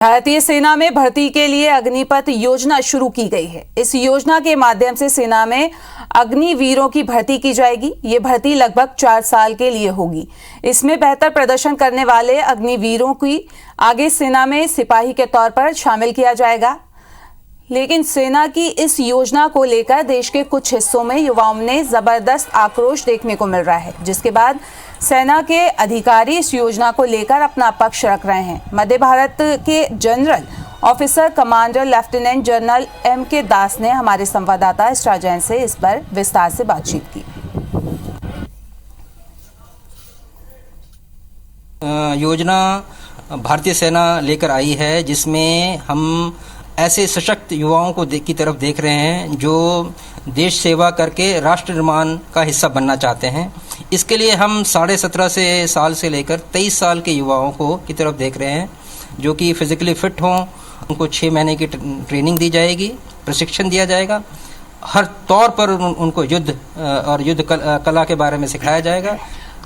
भारतीय सेना में भर्ती के लिए अग्निपथ योजना शुरू की गई है। इस योजना के माध्यम से सेना में अग्निवीरों की भर्ती की जाएगी। ये भर्ती लगभग 4 साल के लिए होगी। इसमें बेहतर प्रदर्शन करने वाले अग्निवीरों की आगे सेना में सिपाही के तौर पर शामिल किया जाएगा। लेकिन सेना की इस योजना को लेकर देश के कुछ हिस्सों में युवाओं में जबरदस्त आक्रोश देखने को मिल रहा है, जिसके बाद सेना के अधिकारी इस योजना को लेकर अपना पक्ष रख रहे हैं। मध्य भारत के general officer commander lieutenant general M.K. दास ने हमारे संवाददाता स्टार जैन से इस पर विस्तार से बातचीत की। योजना भारतीय सेना लेकर आई है, जिसमें हम ऐसे सशक्त युवाओं को की तरफ देख रहे हैं जो देश सेवा करके राष्ट्र निर्माण का हिस्सा बनना चाहते हैं। इसके लिए हम 17.5 साल से लेकर 23 साल के युवाओं को की तरफ देख रहे हैं, जो कि फिजिकली फिट हों। उनको 6 महीने की ट्रेनिंग दी जाएगी, प्रशिक्षण दिया जाएगा। हर तौर पर उनको युद्ध और युद्ध कला के बारे में सिखाया जाएगा।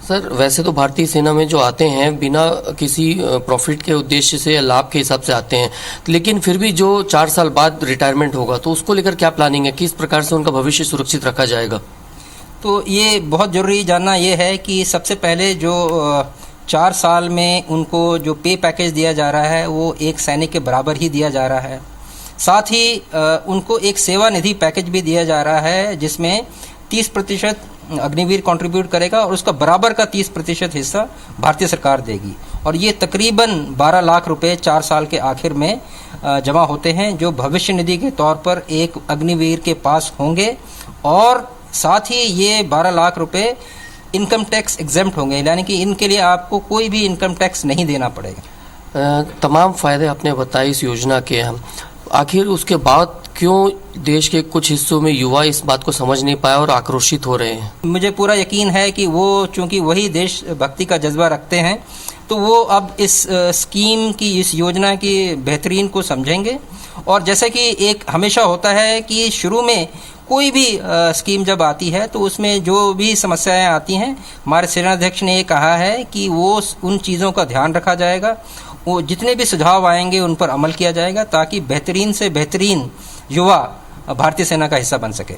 सर, वैसे तो भारतीय सेना में जो आते हैं बिना किसी प्रॉफिट के उद्देश्य से या लाभ के हिसाब से आते हैं, लेकिन फिर भी जो 4 साल बाद रिटायरमेंट होगा तो उसको लेकर क्या प्लानिंग है, किस प्रकार से उनका भविष्य सुरक्षित रखा जाएगा? तो ये बहुत ज़रूरी जानना ये है कि सबसे पहले जो 4 साल में उनको जो पे पैकेज दिया जा रहा है वो एक सैनिक के बराबर ही दिया जा रहा है। साथ ही उनको एक सेवा निधि पैकेज भी दिया जा रहा है, जिसमें 30% अग्निवीर कंट्रीब्यूट करेगा और उसका बराबर का 30% हिस्सा भारतीय सरकार देगी। और ये तकरीबन 12 लाख रुपए 4 साल के आखिर में जमा होते हैं, जो भविष्य निधि के तौर पर एक अग्निवीर के पास होंगे। और साथ ही ये 12 लाख रुपए इनकम टैक्स एग्जेम्प्ट होंगे, यानी कि इनके लिए आपको कोई भी इनकम टैक्स नहीं देना पड़ेगा। तमाम फायदे आपने बताए इस योजना के, हम आखिर उसके बाद क्यों देश के कुछ हिस्सों में युवा इस बात को समझ नहीं पाए और आक्रोशित हो रहे हैं? मुझे पूरा यकीन है कि वो चूंकि वही देशभक्ति का जज्बा रखते हैं, तो वो अब इस स्कीम की, इस योजना की बेहतरीन को समझेंगे। और जैसे कि एक हमेशा होता है कि शुरू में कोई भी स्कीम जब आती है तो उसमें जो भी समस्याएं आती हैं, हमारे सेनाध्यक्ष ने ये कहा है कि वो उन चीज़ों का ध्यान रखा जाएगा। वो जितने भी सुझाव आएंगे उन पर अमल किया जाएगा, ताकि बेहतरीन से बेहतरीन युवा भारतीय सेना का हिस्सा बन सके।